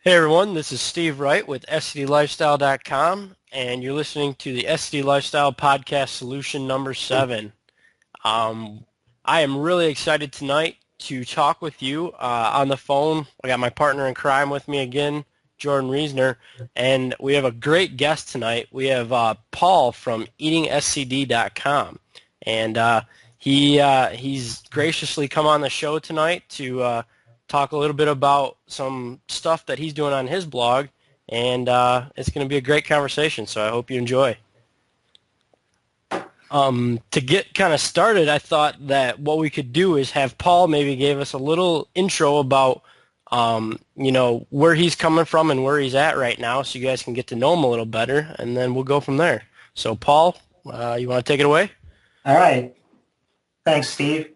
Hey everyone, this is Steve Wright with SCDLifestyle.com, and you're listening to the SCD Lifestyle Podcast Solution number 7. Um, I am really excited tonight to talk with you on the phone. I got my partner in crime with me again, Jordan Reesner, and we have a great guest tonight. We have Paul from EatingSCD.com, and he's graciously come on the show tonight to talk a little bit about some stuff that he's doing on his blog, and it's going to be a great conversation, so I hope you enjoy. To get kind of started, I thought that what we could do is have Paul maybe give us a little intro about, where he's coming from and where he's at right now, so you guys can get to know him a little better, and then we'll go from there. So, Paul, you want to take it away? All right. Thanks, Steve.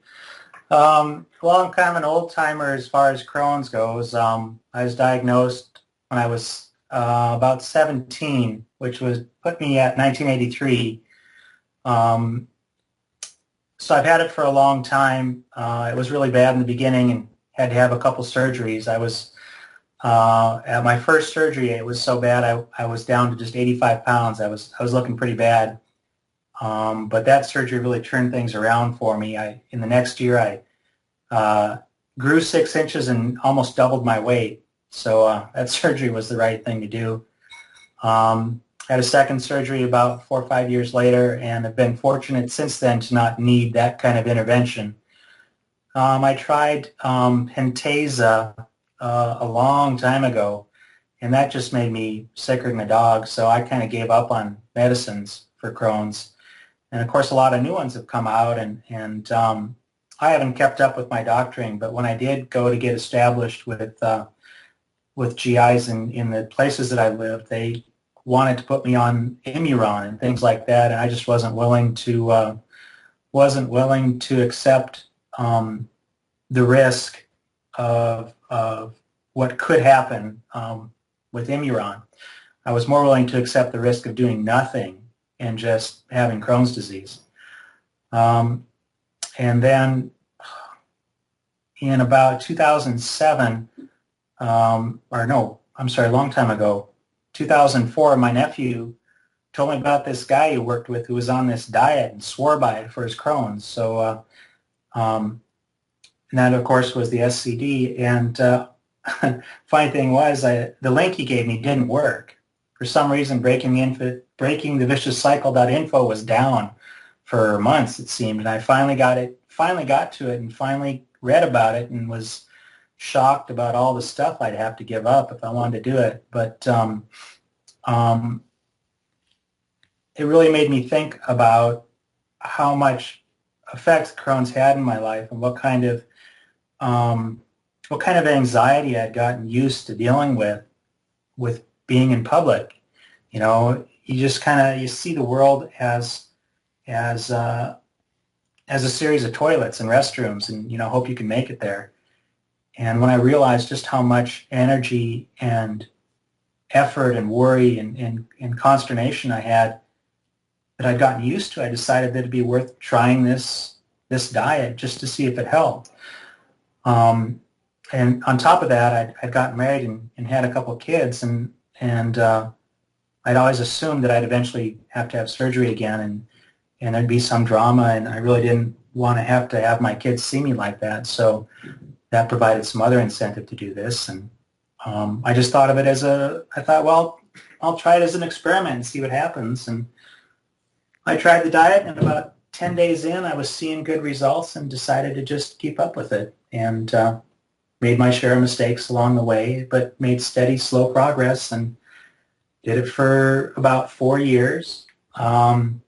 Well, I'm kind of an old timer as far as Crohn's goes. I was diagnosed when I was about 17, which was put me at 1983. Um, so I've had it for a long time. It was really bad in the beginning and had to have a couple surgeries. I was at my first surgery. It was so bad. I was down to just 85 pounds. I was looking pretty bad. But that surgery really turned things around for me. In the next year, I grew 6 inches and almost doubled my weight. So that surgery was the right thing to do. Had a second surgery about 4 or 5 years later, and have been fortunate since then to not need that kind of intervention. I tried Pentasa a long time ago, and that just made me sicker than a dog. So I kind of gave up on medicines for Crohn's. And of course, a lot of new ones have come out, and I haven't kept up with my doctoring. But when I did go to get established with GIs in the places that I lived, they wanted to put me on Imuron and things like that, and I just wasn't willing to accept the risk of what could happen with Imuron. I was more willing to accept the risk of doing nothing and just having Crohn's disease. Um, and then in about 2007, or no, I'm sorry, a long time ago, 2004, my nephew told me about this guy he worked with who was on this diet and swore by it for his Crohn's. So, and that, of course, was the SCD. And funny thing was, the link he gave me didn't work. For some reason, breaking the vicious cycle.info was down for months, it seemed, and I finally got to it, and finally read about it, and was shocked about all the stuff I'd have to give up if I wanted to do it. But um, it really made me think about how much effect Crohn's had in my life, and um, what kind of anxiety I'd gotten used to dealing with being in public. You know, you just you see the world as as a series of toilets and restrooms, and hope you can make it there. And when I realized just how much energy and effort and worry and consternation I had that I'd gotten used to, I decided that it'd be worth trying this diet just to see if it helped. Um, and on top of that, I'd gotten married and had a couple of kids, and I'd always assumed that I'd eventually have to have surgery again, and there'd be some drama, and I really didn't want to have my kids see me like that. So that provided some other incentive to do this, and I just thought of it I thought, well, I'll try it as an experiment and see what happens. And I tried the diet, and about 10 days in, I was seeing good results and decided to just keep up with it, and made my share of mistakes along the way, but made steady, slow progress, and did it for about 4 years, and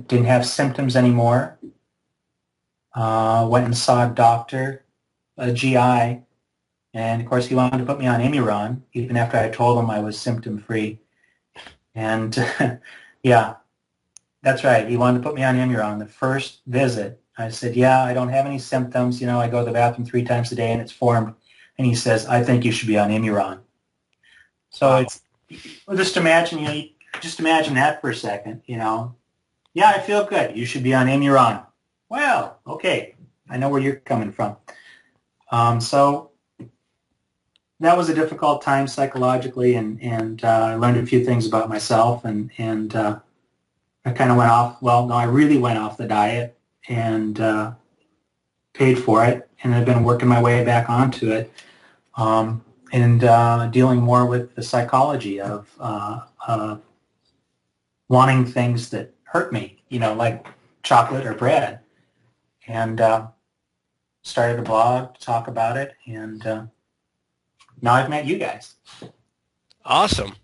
didn't have symptoms anymore. Went and saw a doctor, a GI, and of course he wanted to put me on Imuron, even after I told him I was symptom-free. And yeah, that's right. He wanted to put me on Imuron. The first visit, I said, yeah, I don't have any symptoms. I go to the bathroom 3 times a day and it's formed. And he says, I think you should be on Imuron. So Wow. it's, well, just imagine that for a second. Yeah, I feel good. You should be on Imuron. Well, okay. I know where you're coming from. So that was a difficult time psychologically, and I learned a few things about myself, and I kind of went off. Well, no, I really went off the diet and paid for it, and I've been working my way back onto it, and dealing more with the psychology of wanting things that hurt me, like chocolate or bread, and started a blog to talk about it, and now I've met you guys. Awesome.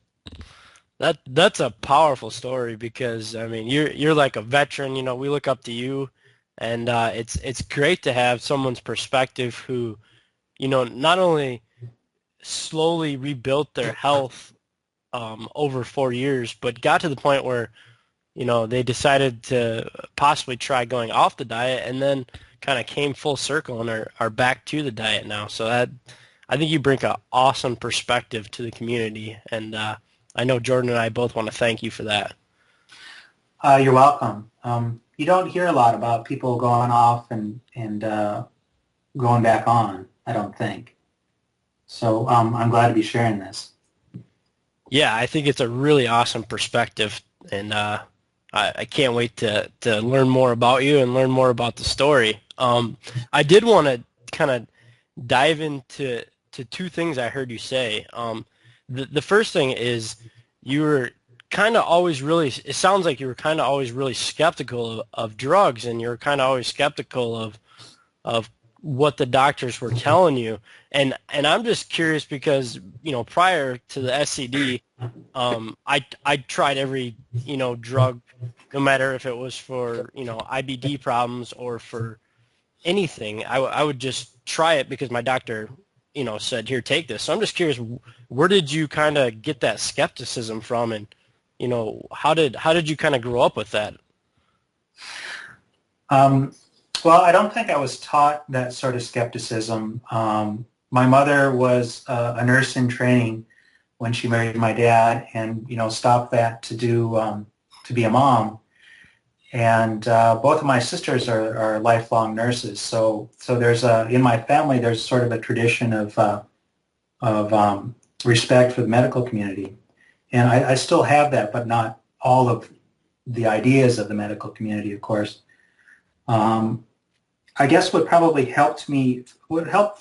That's a powerful story because I mean you're like a veteran. We look up to you, and it's great to have someone's perspective who not only slowly rebuilt their health over 4 years, but got to the point where they decided to possibly try going off the diet, and then kind of came full circle and are back to the diet now. So that I think you bring an awesome perspective to the community, and I know Jordan and I both want to thank you for that. You're welcome. You don't hear a lot about people going off and going back on, I don't think. So I'm glad to be sharing this. Yeah, I think it's a really awesome perspective, and I can't wait to learn more about you and learn more about the story. I did want to kind of dive into two things I heard you say. The first thing is you were kind of always really, it sounds like you were kind of always really skeptical of drugs, and you were kind of always skeptical of what the doctors were telling you. And I'm just curious because, prior to the SCD, I tried every, drug, no matter if it was for, IBD problems or for anything. I would just try it because my doctor, said, here, take this. So I'm just curious, where did you kind of get that skepticism from? And, how did you kind of grow up with that? Well, I don't think I was taught that sort of skepticism. My mother was a nurse in training when she married my dad, and stopped that to be a mom. And both of my sisters are lifelong nurses. So there's in my family there's sort of a tradition of respect for the medical community, and I still have that, but not all of the ideas of the medical community, of course. I guess what helped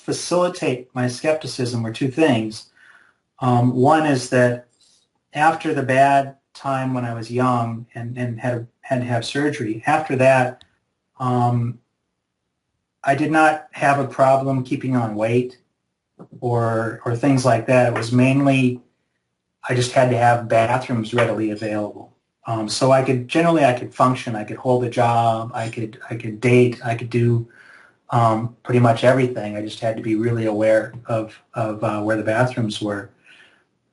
facilitate my skepticism were two things. One is that after the bad time when I was young and had to have surgery, after that, I did not have a problem keeping on weight or things like that. It was mainly I just had to have bathrooms readily available. So I could function. I could hold a job. I could date. I could do pretty much everything. I just had to be really aware of where the bathrooms were.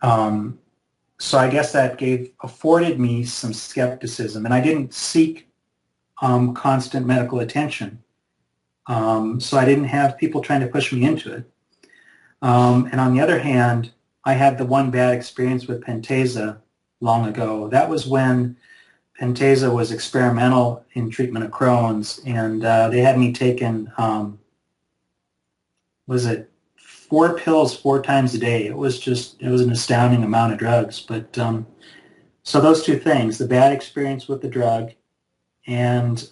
So I guess that afforded me some skepticism, and I didn't seek constant medical attention. So I didn't have people trying to push me into it. And on the other hand, I had the one bad experience with Pentasa long ago. That was when Pentasa was experimental in treatment of Crohn's, and they had me taking, was it 4 pills 4 times a day? It was an astounding amount of drugs. But so those two things, the bad experience with the drug and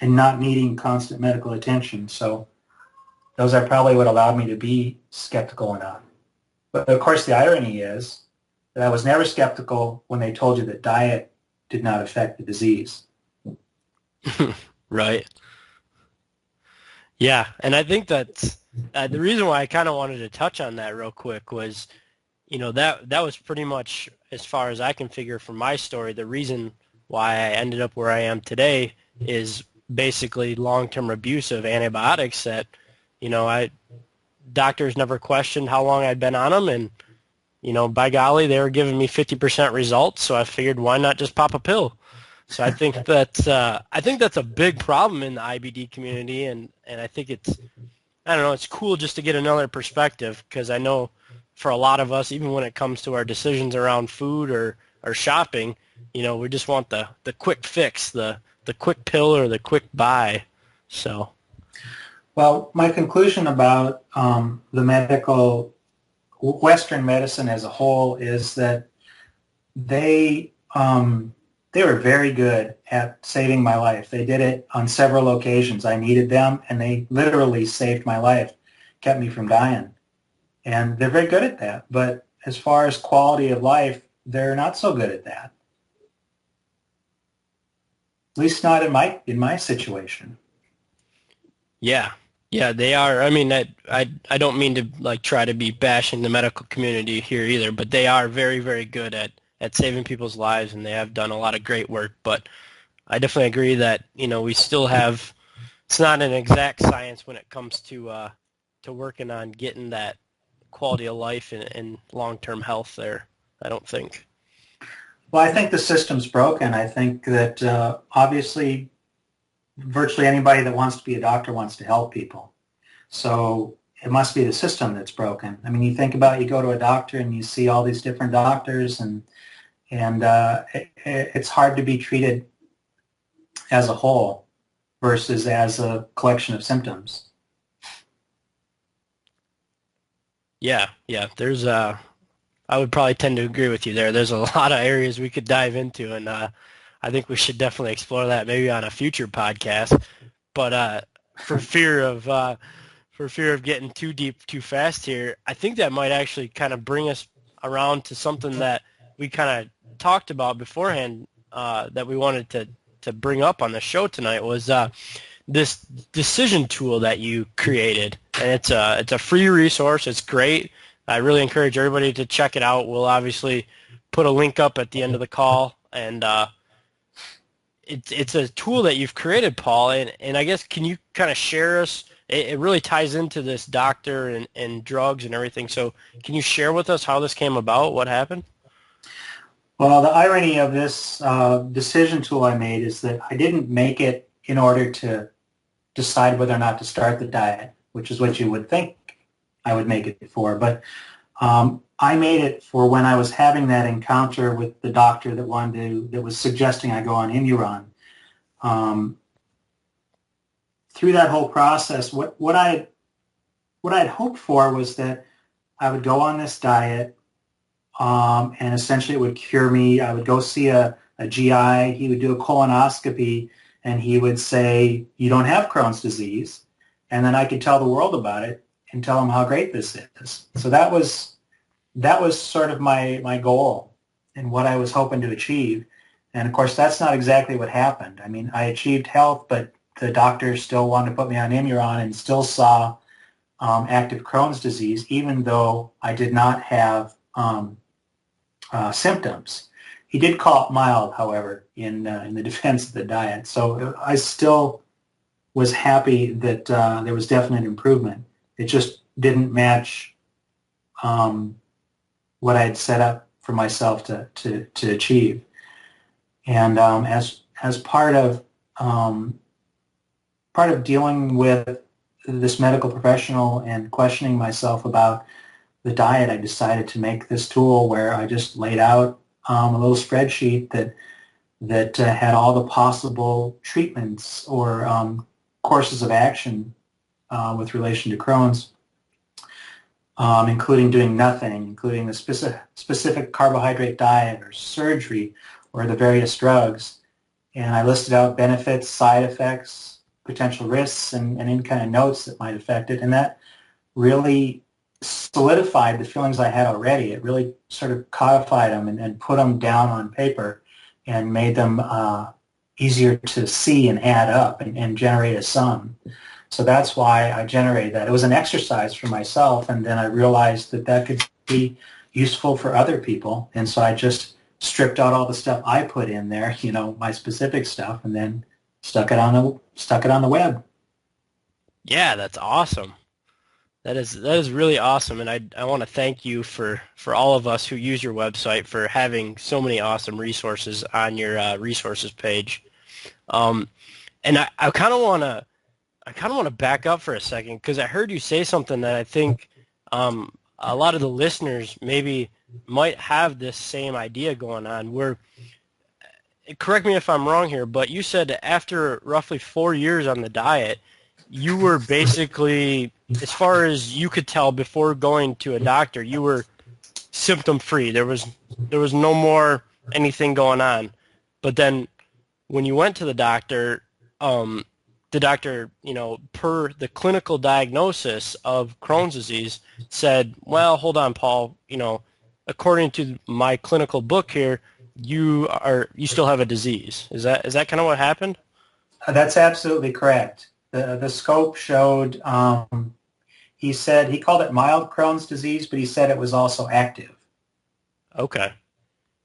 not needing constant medical attention. So those are probably what allowed me to be skeptical enough. But of course, the irony is that I was never skeptical when they told you that diet did not affect the disease. Right. Yeah, and I think that's the reason why I kind of wanted to touch on that real quick was, that was pretty much, as far as I can figure from my story, the reason why I ended up where I am today is basically long-term abuse of antibiotics that, doctors never questioned how long I'd been on them, and, by golly, they were giving me 50% results, so I figured why not just pop a pill? So I think that's a big problem in the IBD community, and I think I don't know, it's cool just to get another perspective, because I know for a lot of us, even when it comes to our decisions around food or shopping, we just want the quick fix, the quick pill or the quick buy. So Well, my conclusion about the Western medicine as a whole is that they they were very good at saving my life. They did it on several occasions. I needed them, and they literally saved my life, kept me from dying. And they're very good at that. But as far as quality of life, they're not so good at that. At least not in my situation. Yeah, yeah, they are. I mean, I don't mean to like try to be bashing the medical community here either, but they are very, very good at saving people's lives, and they have done a lot of great work. But I definitely agree that we still have it's not an exact science when it comes to working on getting that quality of life and long-term health there. I don't think. Well, I think the system's broken. I think that obviously virtually anybody that wants to be a doctor wants to help people. So it must be the system that's broken. I mean, you think about you go to a doctor and you see all these different doctors, and it's hard to be treated as a whole versus as a collection of symptoms. Yeah, yeah. I would probably tend to agree with you there. There's a lot of areas we could dive into, and I think we should definitely explore that maybe on a future podcast. But for fear of getting too deep too fast here, I think that might actually kind of bring us around to something that we kind of talked about beforehand that we wanted to bring up on the show tonight was this decision tool that you created, and it's a free resource. It's great. I really encourage everybody to check it out. We'll obviously put a link up at the end of the call, and it's a tool that you've created, Paul. And I guess can you kind of share us? It really ties into this doctor and drugs and everything. So can you share with us how this came about? What happened? Well, the irony of this decision tool I made is that I didn't make it in order to decide whether or not to start the diet, which is what you would think I would make it for. But I made it for when I was having that encounter with the doctor that was suggesting I go on Imuron. Through that whole process, what I had hoped for was that I would go on this diet, and essentially it would cure me. I would go see a GI. He would do a colonoscopy, and he would say, "You don't have Crohn's disease," and then I could tell the world about it and tell them how great this is. So that was sort of my goal and what I was hoping to achieve. And of course, that's not exactly what happened. I mean, I achieved health, but the doctor still wanted to put me on Imuron and still saw active Crohn's disease, even though I did not have symptoms. He did call it mild, however, in the defense of the diet. So I still was happy that there was definite improvement. It just didn't match what I had set up for myself to achieve. And as part of dealing with this medical professional and questioning myself about the diet, I decided to make this tool where I just laid out a little spreadsheet that had all the possible treatments or courses of action with relation to Crohn's, including doing nothing, including the specific carbohydrate diet or surgery or the various drugs. And I listed out benefits, side effects, potential risks, and any kind of notes that might affect it. And that really solidified the feelings I had already. It really sort of codified them and put them down on paper and made them easier to see and add up and generate a sum. So that's why I generated that. It was an exercise for myself, and then I realized that could be useful for other people. And so I just stripped out all the stuff I put in there, my specific stuff, and then stuck it on the web. Yeah, that's awesome. That is really awesome, and I want to thank you for all of us who use your website for having so many awesome resources on your resources page. And I kind of want to back up for a second because I heard you say something that I think a lot of the listeners maybe might have this same idea going on. Where, correct me if I'm wrong here, but you said that after roughly 4 years on the diet, you were basically, as far as you could tell before going to a doctor, you were symptom free. There was no more anything going on. But then when you went to um, the doctor, per the clinical diagnosis of Crohn's disease, said, "Well, hold on, Paul. According to my clinical book here, you still have a disease." Is that kind of what happened? That's absolutely correct. The scope showed, he said, he called it mild Crohn's disease, but he said it was also active. Okay,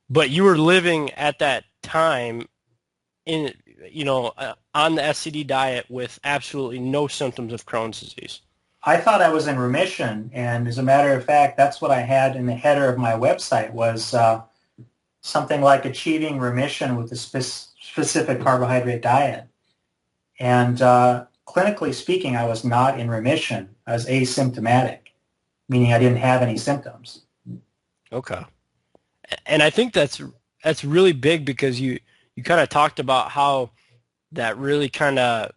but you were living at that time in on the SCD diet with absolutely no symptoms of Crohn's disease. I thought I was in remission, and as a matter of fact, that's what I had in the header of my website was something like achieving remission with a specific carbohydrate diet. And clinically speaking, I was not in remission. I was asymptomatic, meaning I didn't have any symptoms. Okay. And I think that's really big because you kind of talked about how that really kind of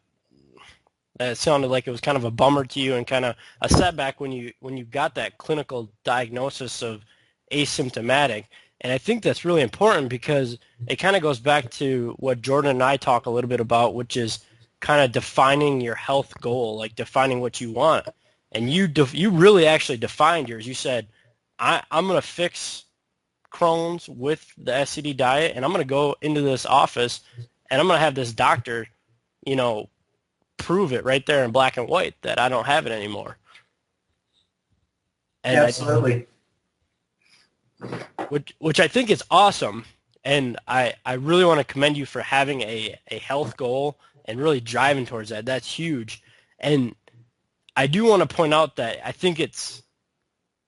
it sounded like it was kind of a bummer to you and kind of a setback when you got that clinical diagnosis of asymptomatic. And I think that's really important because it kind of goes back to what Jordan and I talk a little bit about, which is kind of defining your health goal, like defining what you want. And you really actually defined yours. You said, I'm going to fix Crohn's with the SCD diet, and I'm going to go into this office, and I'm going to have this doctor, prove it right there in black and white that I don't have it anymore. And Absolutely. which I think is awesome, and I really want to commend you for having a health goal and really driving towards that. That's huge. And I do want to point out that I think it's,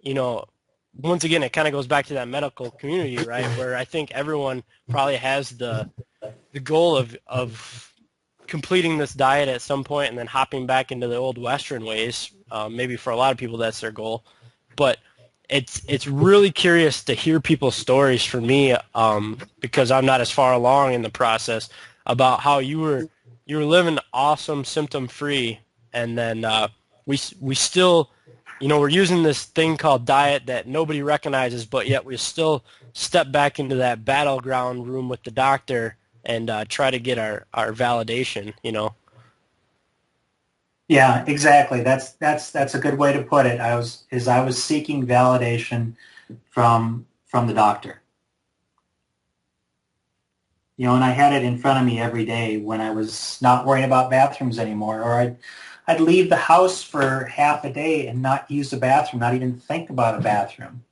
once again, it kind of goes back to that medical community, right, where I think everyone probably has the goal of completing this diet at some point and then hopping back into the old Western ways. Maybe for a lot of people that's their goal. But it's really curious to hear people's stories for me because I'm not as far along in the process about how you were living awesome symptom free, and then we still we're using this thing called diet that nobody recognizes, but yet we still step back into that battleground room with the doctor and try to get our validation. Yeah, exactly. That's a good way to put it. I was seeking validation from the doctor. And I had it in front of me every day when I was not worrying about bathrooms anymore, or I'd leave the house for half a day and not use the bathroom, not even think about a bathroom.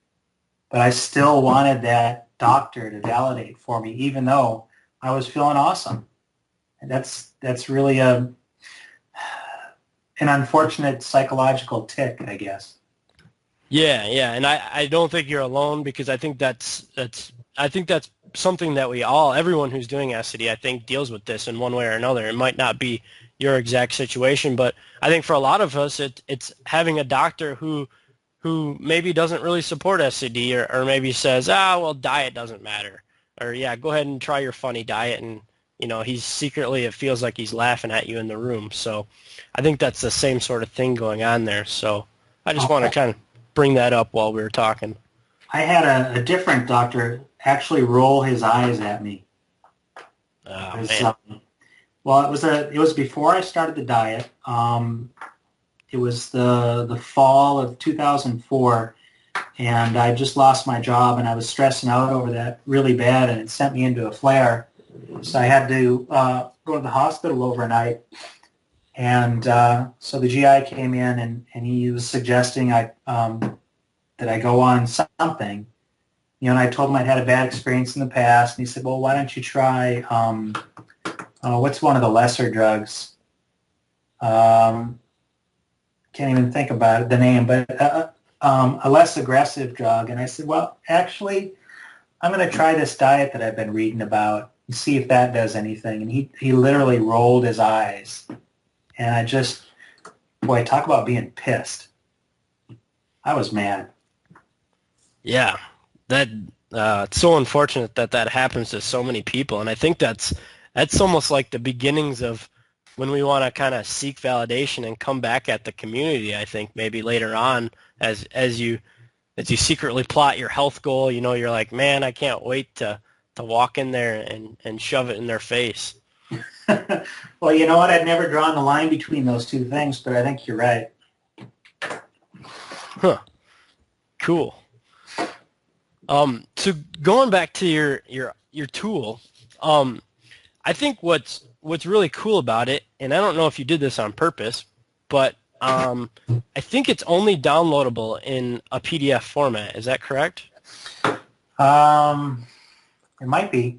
But I still wanted that doctor to validate for me, even though I was feeling awesome. And that's really an unfortunate psychological tick, I guess. Yeah, and I don't think you're alone because I think that's something that everyone who's doing SCD, I think, deals with this in one way or another. It might not be your exact situation, but I think for a lot of us, it's having a doctor who maybe doesn't really support SCD or maybe says, well, diet doesn't matter, or yeah, go ahead and try your funny diet, and he's secretly, it feels like he's laughing at you in the room. So I think that's the same sort of thing going on there. So I just want to kind of bring that up while we were talking. I had a different doctor actually roll his eyes at me. Oh, man. Well, it was before I started the diet. It was the fall of 2004, and I just lost my job, and I was stressing out over that really bad, and it sent me into a flare. So I had to go to the hospital overnight, and so the GI came in, and he was suggesting that I go on something. And I told him I'd had a bad experience in the past, and he said, well, why don't you try, what's one of the lesser drugs? Can't even think about the name, but a less aggressive drug. And I said, well, actually, I'm going to try this diet that I've been reading about and see if that does anything. And he literally rolled his eyes. And boy, talk about being pissed. I was mad. Yeah, that it's so unfortunate that happens to so many people, and I think that's almost like the beginnings of when we want to kind of seek validation and come back at the community. I think maybe later on, as you secretly plot your health goal, you're like, man, I can't wait to walk in there and shove it in their face. Well, you know what? I'd never drawn the line between those two things, but I think you're right. Huh. Cool. So going back to your tool, I think what's really cool about it, and I don't know if you did this on purpose, but I think it's only downloadable in a PDF format. Is that correct? It might be.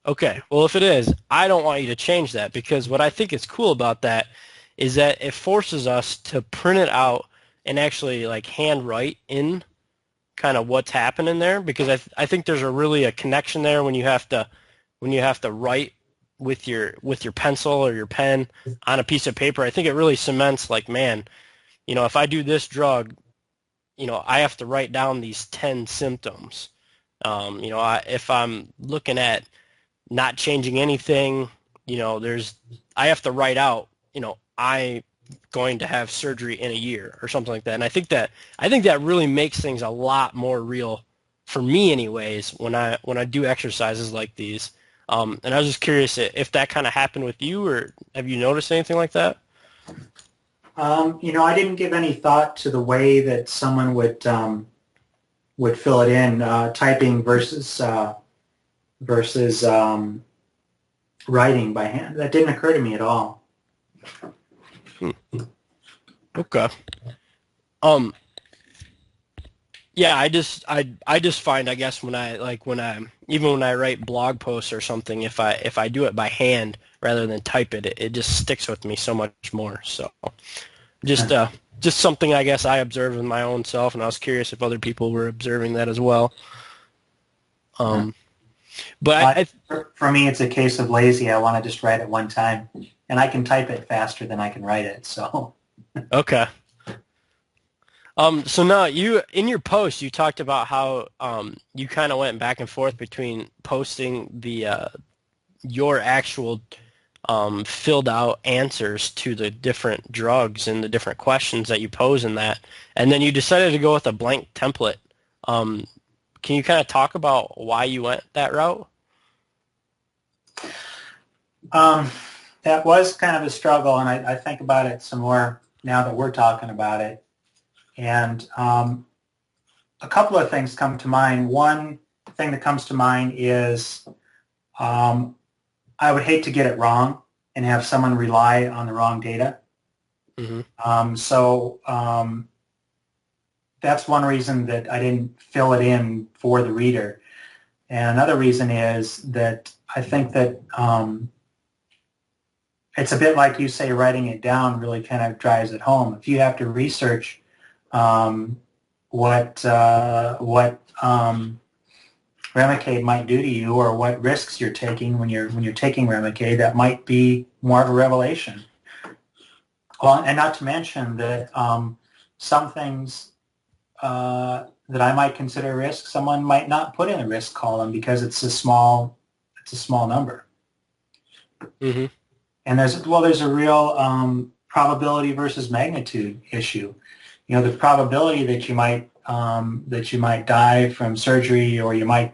Okay. Well, if it is, I don't want you to change that, because what I think is cool about that is that it forces us to print it out and actually like hand write in kind of what's happening there, because I think there's a connection there when you have to write with your pencil or your pen on a piece of paper. I think it really cements like, man, if I do this drug, I have to write down these 10 symptoms. If I'm looking at not changing anything, I have to write out, I going to have surgery in a year or something like that. And I think that really makes things a lot more real for me anyways when I do exercises like these. And I was just curious if that kind of happened with you, or have you noticed anything like that? I didn't give any thought to the way that someone would fill it in, typing versus writing by hand. That didn't occur to me at all. Okay. Um, yeah, I just find, I guess, when I write blog posts or something, if I do it by hand rather than type it just sticks with me so much more. So just something I guess I observed in my own self, and I was curious if other people were observing that as well. Um, but For me, it's a case of lazy. I want to just write it one time, and I can type it faster than I can write it. So, okay. So now in your post, you talked about how you kind of went back and forth between posting your actual filled out answers to the different drugs and the different questions that you pose in that, and then you decided to go with a blank template. Um, can you kind of talk about why you went that route? um, that was kind of a struggle, and I think about it some more now that we're talking about it. And a couple of things come to mind. One thing that comes to mind is um, I would hate to get it wrong and have someone rely on the wrong data. Mm-hmm. So that's one reason that I didn't fill it in for the reader. And another reason is that I think that it's a bit like you say, writing it down really kind of drives it home. If you have to research um, what Remicade might do to you, or what risks you're taking when you're taking Remicade, that might be more of a revelation. Well, and not to mention that some things that I might consider a risk, someone might not put in a risk column because it's a small number. Mm-hmm. And there's a real probability versus magnitude issue. The probability that you might die from surgery, or you might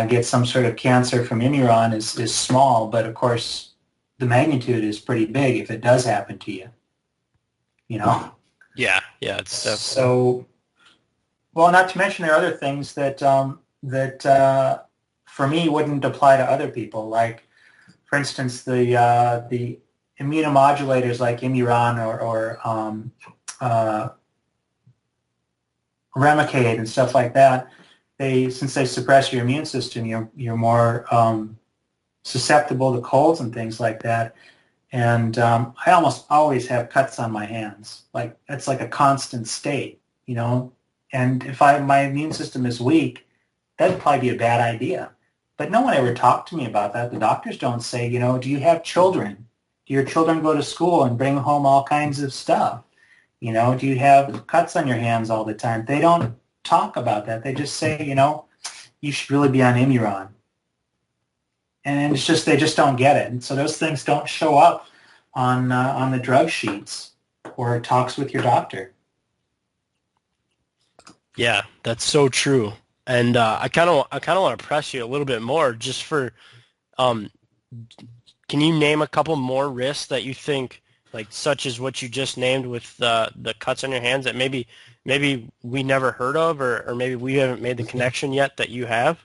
get some sort of cancer from Imuron is small, but of course the magnitude is pretty big if it does happen to you. Yeah, it's So, well, not to mention there are other things that for me wouldn't apply to other people. Like, for instance, the immunomodulators like Imuron or Remicade and stuff like that. Since they suppress your immune system, you're more susceptible to colds and things like that. And I almost always have cuts on my hands. Like, it's like a constant state, And if my immune system is weak, that'd probably be a bad idea. But no one ever talked to me about that. The doctors don't say, do you have children? Do your children go to school and bring home all kinds of stuff? Do you have cuts on your hands all the time? They don't talk about that. They just say, you should really be on Imuron. And it's just, they just don't get it. And so those things don't show up on the drug sheets or talks with your doctor. Yeah, that's so true. And I kind of want to press you a little bit more just for um can you name a couple more risks that you think, like such as what you just named with the cuts on your hands, that maybe we never heard of, or maybe we haven't made the connection yet that you have?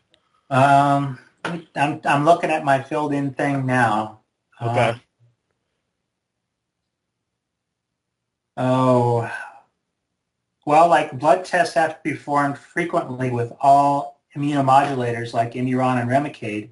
Um, I'm looking at my filled in thing now. Okay. Oh, well, like blood tests have to be performed frequently with all immunomodulators like Imuron and Remicade.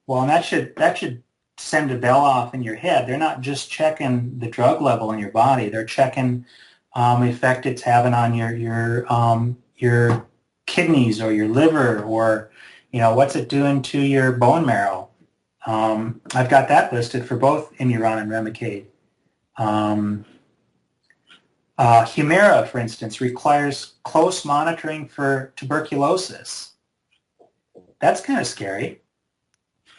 Well, and that should send a bell off in your head. They're not just checking the drug level in your body. They're checking the effect it's having on your kidneys or your liver, or what's it doing to your bone marrow. I've got that listed for both Imuron and Remicade. Um, Humira, for instance, requires close monitoring for tuberculosis. That's kind of scary.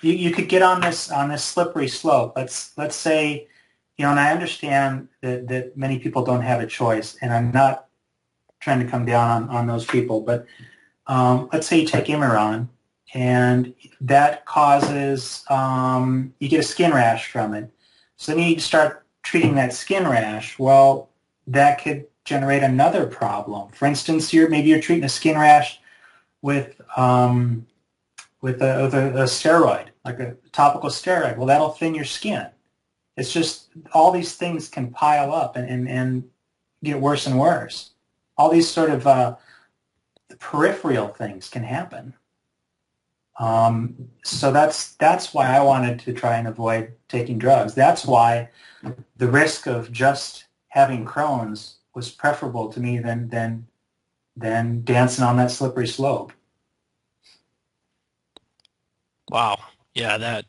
You could get on this slippery slope. Let's say, and I understand that many people don't have a choice, and I'm not trying to come down on those people, but let's say you take Imuron, and that causes you get a skin rash from it. So then you need to start treating that skin rash. Well, that could generate another problem. For instance, maybe you're treating a skin rash with a steroid, like a topical steroid. Well, that'll thin your skin. It's just all these things can pile up and get worse and worse. All these sort of peripheral things can happen. So that's why I wanted to try and avoid taking drugs. That's why the risk of just having Crohn's was preferable to me than dancing on that slippery slope. Wow. Yeah,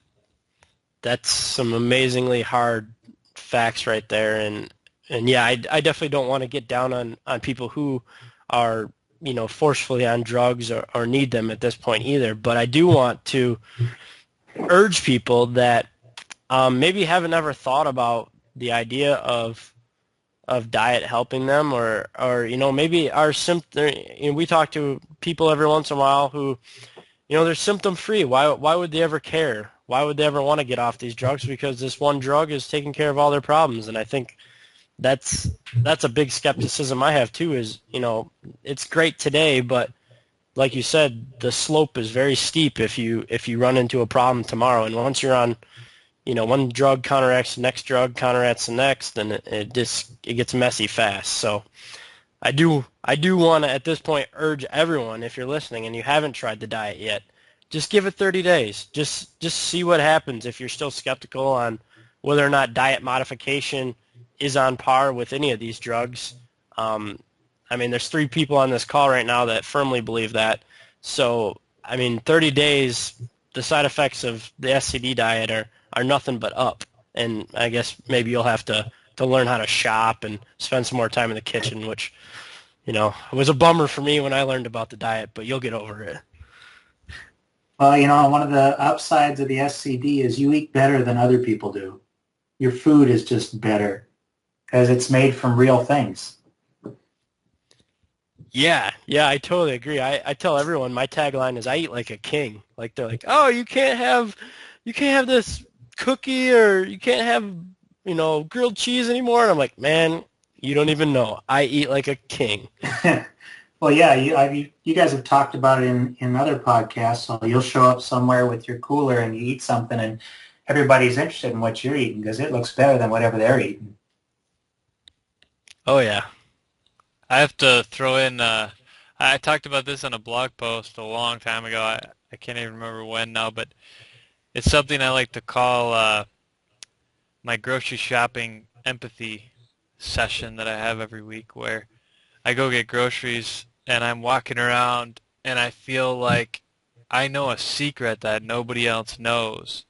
that's some amazingly hard facts right there. And yeah, I definitely don't want to get down on people who are, forcefully on drugs, or need them at this point either. But I do want to urge people that maybe haven't ever thought about the idea of diet helping them, or maybe our symptom. We talk to people every once in a while who, they're symptom free. Why would they ever care? Why would they ever want to get off these drugs? Because this one drug is taking care of all their problems. And I think that's that's a big skepticism I have too. Is, it's great today, but like you said, the slope is very steep if you run into a problem tomorrow. And once you're on, one drug counteracts the next drug counteracts the next, and it gets messy fast. So I do want to, at this point, urge everyone, if you're listening and you haven't tried the diet yet, just give it 30 days. Just see what happens if you're still skeptical on whether or not diet modification is on par with any of these drugs. I mean, there's 3 people on this call right now that firmly believe that. So, I mean, 30 days, the side effects of the SCD diet are nothing but up. And I guess maybe you'll have to learn how to shop and spend some more time in the kitchen, which, it was a bummer for me when I learned about the diet, but you'll get over it. Well, one of the upsides of the SCD is you eat better than other people do. Your food is just better because it's made from real things. Yeah, I totally agree. I tell everyone my tagline is I eat like a king. Like they're like, oh, you can't have this cookie, or you can't have, grilled cheese anymore. And I'm like, man, you don't even know. I eat like a king. Well, yeah, you guys have talked about it in other podcasts. So you'll show up somewhere with your cooler and you eat something, and everybody's interested in what you're eating because it looks better than whatever they're eating. Oh yeah. I have to throw in, I talked about this on a blog post a long time ago. I can't even remember when now, but it's something I like to call my grocery shopping empathy session that I have every week, where I go get groceries and I'm walking around and I feel like I know a secret that nobody else knows.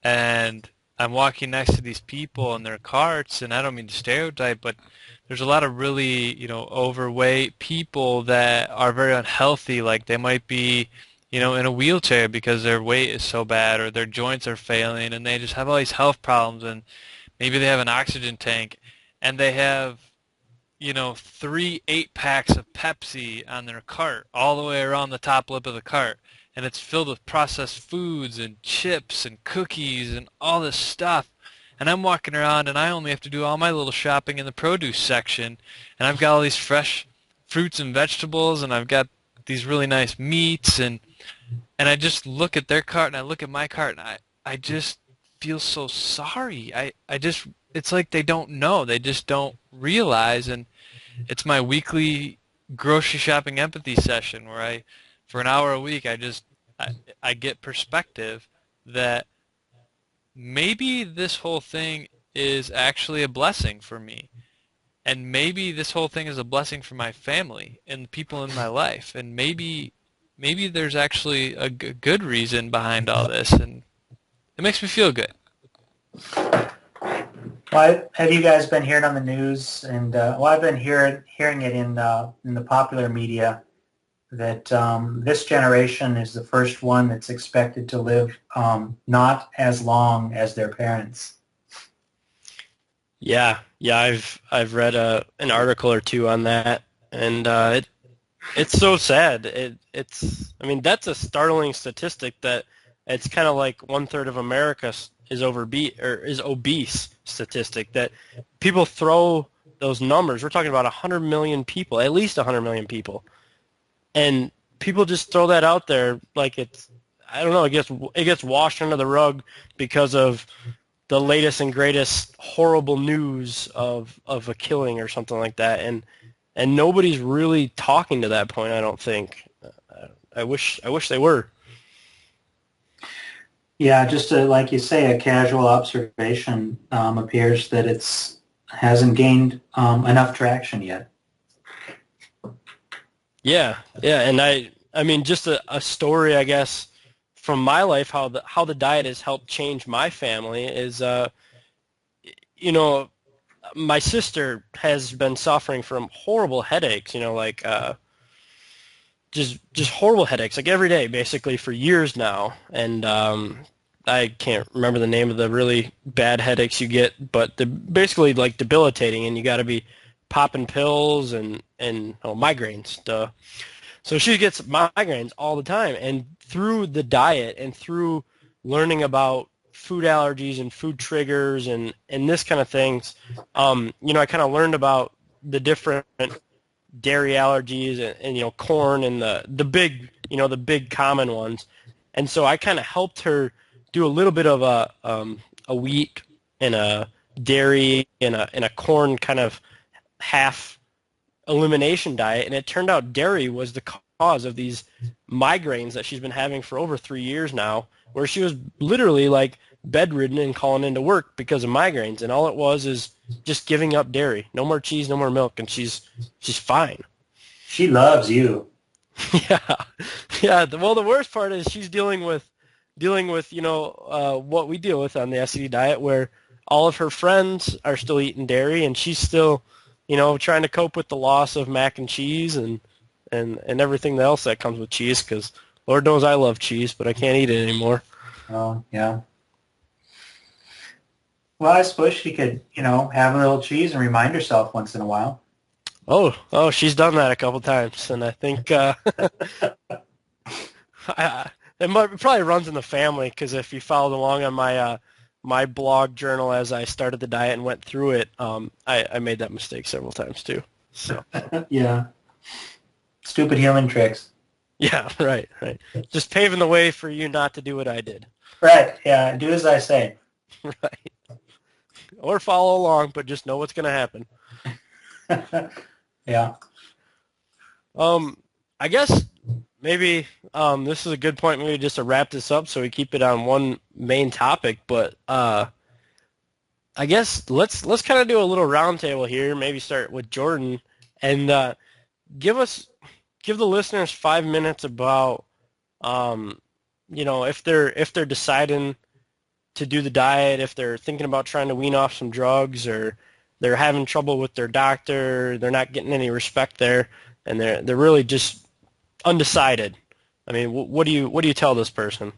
And I'm walking next to these people in their carts, and I don't mean to stereotype, but there's a lot of really, overweight people that are very unhealthy. Like they might be, in a wheelchair because their weight is so bad or their joints are failing, and they just have all these health problems. And maybe they have an oxygen tank, and they have, 3 8-packs of Pepsi on their cart all the way around the top lip of the cart, and it's filled with processed foods and chips and cookies and all this stuff. And I'm walking around and I only have to do all my little shopping in the produce section, and I've got all these fresh fruits and vegetables, and I've got these really nice meats, and I just look at their cart and I look at my cart, and I just feel so sorry. I just, it's like they don't know. They just don't realize, and it's my weekly grocery shopping empathy session where for an hour a week, I get perspective that maybe this whole thing is actually a blessing for me. And maybe this whole thing is a blessing for my family and the people in my life. And maybe there's actually a good reason behind all this, and it makes me feel good. Well, have you guys been hearing on the news? And I've been hearing it in the popular media that this generation is the first one that's expected to live not as long as their parents. Yeah, I've read an article or two on that, and it's so sad. I mean, that's a startling statistic that it's kind of like 1/3 of America is obese statistic, that people throw those numbers. We're talking about 100 million people, at least 100 million people, and people just throw that out there like it's, I don't know, it gets washed under the rug because of the latest and greatest horrible news of a killing or something like that, and nobody's really talking to that point, I don't think. I wish they were. Yeah, just like you say, a casual observation appears that hasn't gained enough traction yet. Yeah, and I mean, just a story, I guess, from my life, how the diet has helped change my family is, my sister has been suffering from horrible headaches, like just horrible headaches, like every day, basically, for years now, and I can't remember the name of the really bad headaches you get, but they're basically like debilitating, and you got to be popping pills and migraines. Duh. So she gets migraines all the time, and through the diet and through learning about food allergies and food triggers and this kind of things, I kind of learned about the different dairy allergies and corn and the big, the big common ones. And so I kind of helped her do a little bit of a wheat and a dairy and a corn kind of half elimination diet, and it turned out dairy was the cause of these migraines that she's been having for over 3 years now, where she was literally like bedridden and calling into work because of migraines, and all it was is just giving up dairy. No more cheese, no more milk, and she's fine. She loves you. Yeah. Well, the worst part is she's dealing with what we deal with on the SED diet, where all of her friends are still eating dairy, and she's still trying to cope with the loss of mac and cheese and everything else that comes with cheese, because Lord knows I love cheese, but I can't eat it anymore. Oh, yeah. Well, I suppose she could, have a little cheese and remind herself once in a while. Oh, she's done that a couple times, and I think it probably runs in the family, because if you followed along on my blog journal as I started the diet and went through it, I made that mistake several times too. So yeah, stupid human tricks. Yeah, right. Just paving the way for you not to do what I did. Right. Yeah, do as I say. Right. Or follow along, but just know what's going to happen. Yeah. I guess maybe this is a good point, maybe just to wrap this up so we keep it on one main topic, but I guess let's kind of do a little roundtable here, maybe start with Jordan, and give the listeners 5 minutes about if they're deciding to do the diet, if they're thinking about trying to wean off some drugs, or they're having trouble with their doctor, they're not getting any respect there, and they're really just undecided. I mean, what do you tell this person?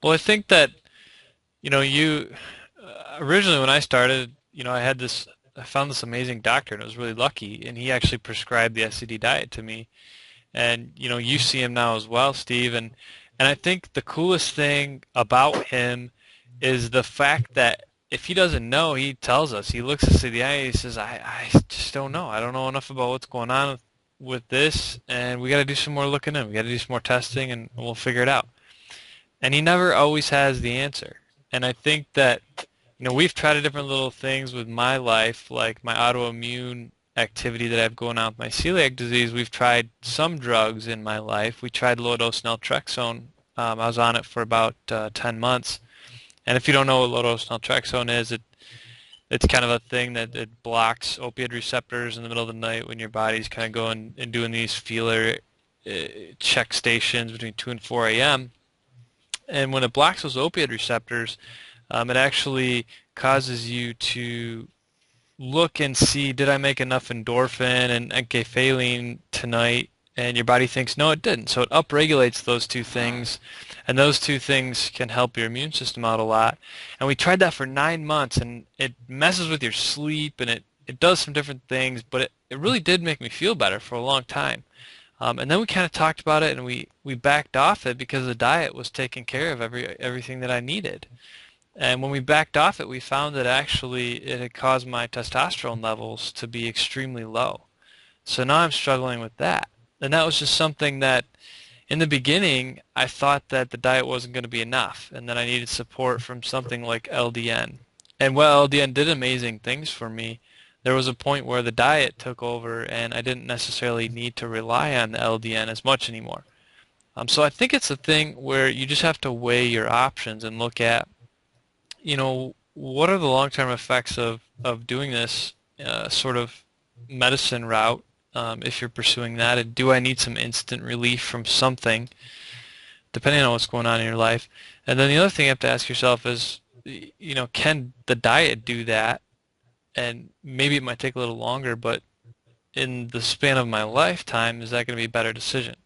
Well, I think that originally when I started, I found this amazing doctor, and I was really lucky, and he actually prescribed the SCD diet to me. And you see him now as well, Steve, and I think the coolest thing about him is the fact that if he doesn't know, he tells us. He looks us in the eye and he says, I just don't know. I don't know enough about what's going on with this, and we got to do some more looking in. We got to do some more testing, and we'll figure it out. And he never always has the answer. And I think that, we've tried different little things with my life, like my autoimmune activity that I have going on with my celiac disease. We've tried some drugs in my life. We tried low-dose naltrexone. I was on it for about 10 months. And if you don't know what low-dose naltrexone is, it's kind of a thing that it blocks opioid receptors in the middle of the night when your body's kind of going and doing these feeler check stations between 2 and 4 a.m. And when it blocks those opioid receptors, it actually causes you to look and see, did I make enough endorphin and enkephaline tonight? And your body thinks, no, it didn't. So it upregulates those two things, and those two things can help your immune system out a lot. And we tried that for 9 months, and it messes with your sleep, and it does some different things, but it really did make me feel better for a long time. And then we kind of talked about it, and we backed off it because the diet was taking care of everything that I needed. And when we backed off it, we found that actually it had caused my testosterone levels to be extremely low. So now I'm struggling with that. And that was just something that in the beginning I thought that the diet wasn't going to be enough and that I needed support from something like LDN. And while LDN did amazing things for me, there was a point where the diet took over and I didn't necessarily need to rely on the LDN as much anymore. So I think it's a thing where you just have to weigh your options and look at, what are the long-term effects of doing this sort of medicine route if you're pursuing that, and do I need some instant relief from something, depending on what's going on in your life. And then the other thing you have to ask yourself is, can the diet do that? And maybe it might take a little longer, but in the span of my lifetime, is that going to be a better decision?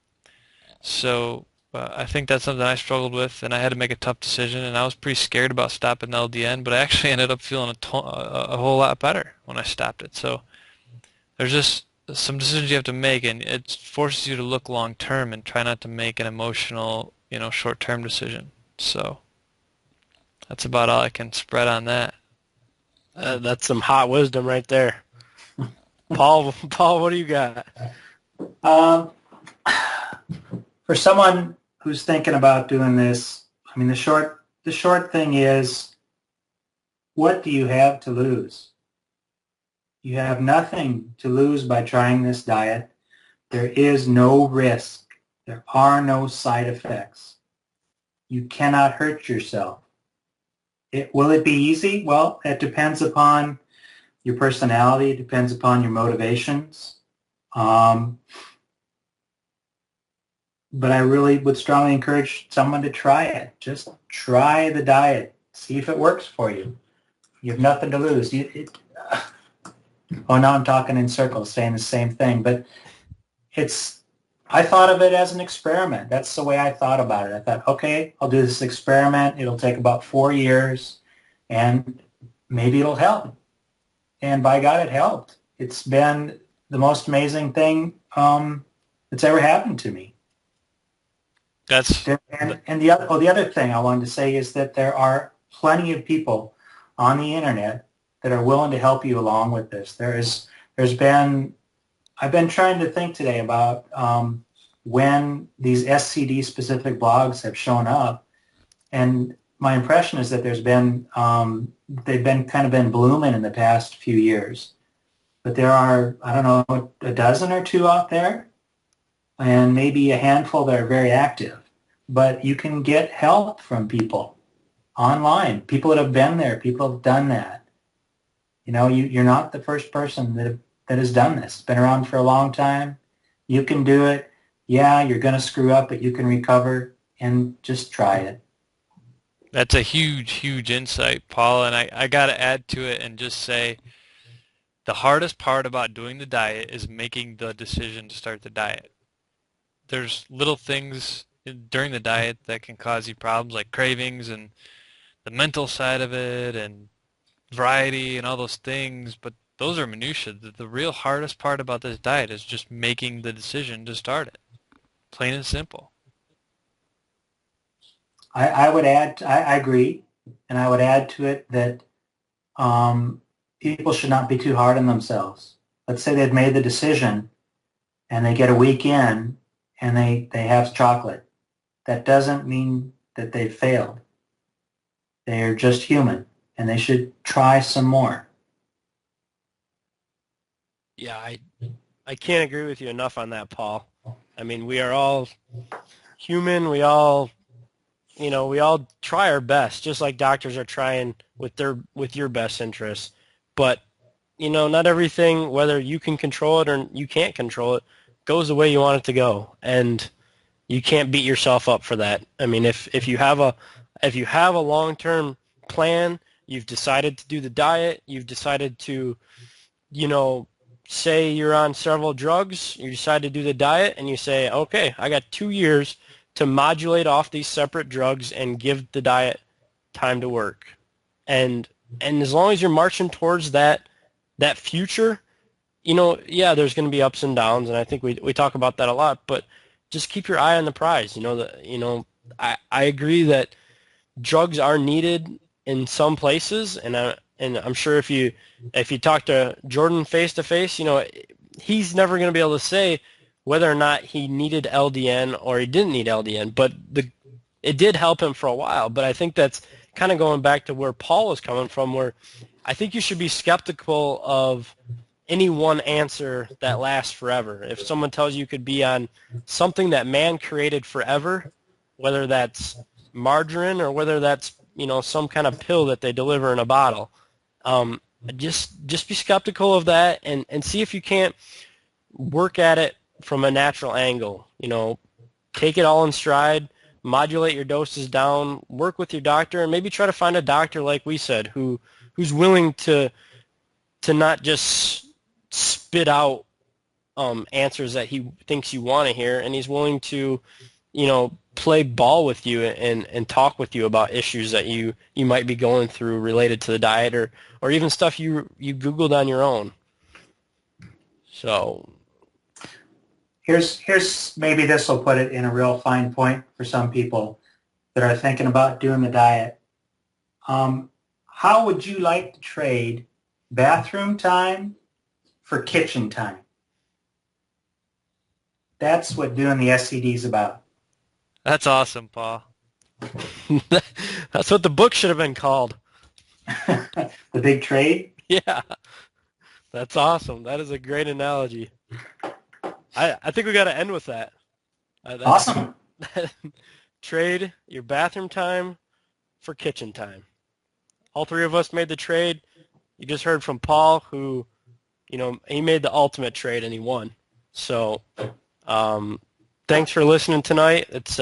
So I think that's something I struggled with, and I had to make a tough decision, and I was pretty scared about stopping LDN, but I actually ended up feeling a whole lot better when I stopped it. So there's just some decisions you have to make, and it forces you to look long term and try not to make an emotional, short term decision. So that's about all I can spread on that. That's some hot wisdom right there. Paul, what do you got? Um, for someone who's thinking about doing this, I mean, the short thing is, what do you have to lose? You have nothing to lose by trying this diet. There is no risk. There are no side effects. You cannot hurt yourself. Will it be easy? Well, it depends upon your personality. It depends upon your motivations. But I really would strongly encourage someone to try it. Just try the diet. See if it works for you. You have nothing to lose. Oh, now I'm talking in circles, saying the same thing. But I thought of it as an experiment. That's the way I thought about it. I thought, okay, I'll do this experiment. It'll take about 4 years, and maybe it'll help. And by God, it helped. It's been the most amazing thing that's ever happened to me. And the other thing I wanted to say is that there are plenty of people on the internet that are willing to help you along with this. I've been trying to think today about when these SCD specific blogs have shown up, and my impression is that they've been kind of been blooming in the past few years. But there are, I don't know, a dozen or two out there, and maybe a handful that are very active. But you can get help from people online, people that have been there, people that have done that. You're not the first person that has done this. It's been around for a long time. You can do it. Yeah, you're going to screw up, but you can recover, and just try it. That's a huge, huge insight, Paul, and I got to add to it and just say the hardest part about doing the diet is making the decision to start the diet. There's little things during the diet that can cause you problems like cravings and the mental side of it and variety and all those things, but those are minutia. The real hardest part about this diet is just making the decision to start it. Plain and simple. I would add, I agree, and I would add to it that people should not be too hard on themselves. Let's say they've made the decision and they get a week in and they have chocolate. That doesn't mean that they've failed. They're just human, and they should try some more. Yeah, I can't agree with you enough on that, Paul. I mean, we are all human. We all try our best, just like doctors are trying with your best interests. But not everything, whether you can control it or you can't control it, goes the way you want it to go, and you can't beat yourself up for that. I mean, if you have a long-term plan, you've decided to do the diet, you've decided to, say you're on several drugs, you decide to do the diet, and you say, okay, I got 2 years to modulate off these separate drugs and give the diet time to work. And as long as you're marching towards that future, yeah, there's going to be ups and downs, and I think we talk about that a lot, but just keep your eye on the prize. I agree that drugs are needed in some places, and I'm sure if you talk to Jordan face to face, he's never going to be able to say whether or not he needed LDN or he didn't need LDN, but it did help him for a while. But I think that's kind of going back to where Paul was coming from, where I think you should be skeptical of any one answer that lasts forever. If someone tells you could be on something that man created forever, whether that's margarine or whether that's some kind of pill that they deliver in a bottle, um, just be skeptical of that and see if you can't work at it from a natural angle. Take it all in stride, modulate your doses down, work with your doctor, and maybe try to find a doctor like we said who's willing to not just spit out answers that he thinks you want to hear, and he's willing to, play ball with you and talk with you about issues that you might be going through related to the diet or even stuff you Googled on your own. So Here's maybe this will put it in a real fine point for some people that are thinking about doing the diet. How would you like to trade bathroom time for kitchen time? That's what doing the SCD is about. That's awesome, Paul. that's what the book should have been called. The big trade? Yeah, that's awesome. That is a great analogy. I think we got to end with that. Awesome. Trade your bathroom time for kitchen time. All three of us made the trade. You just heard from Paul, who, he made the ultimate trade and he won. So, thanks for listening tonight. It's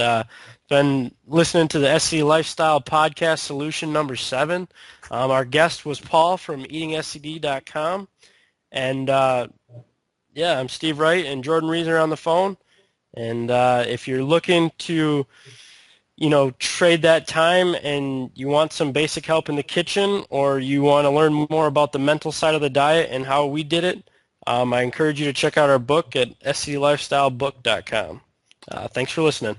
been listening to the SC Lifestyle Podcast Solution number 7. Our guest was Paul from eatingscd.com. And, yeah, I'm Steve Wright and Jordan Reeser on the phone. And if you're looking to, trade that time and you want some basic help in the kitchen, or you want to learn more about the mental side of the diet and how we did it, I encourage you to check out our book at sclifestylebook.com. Thanks for listening.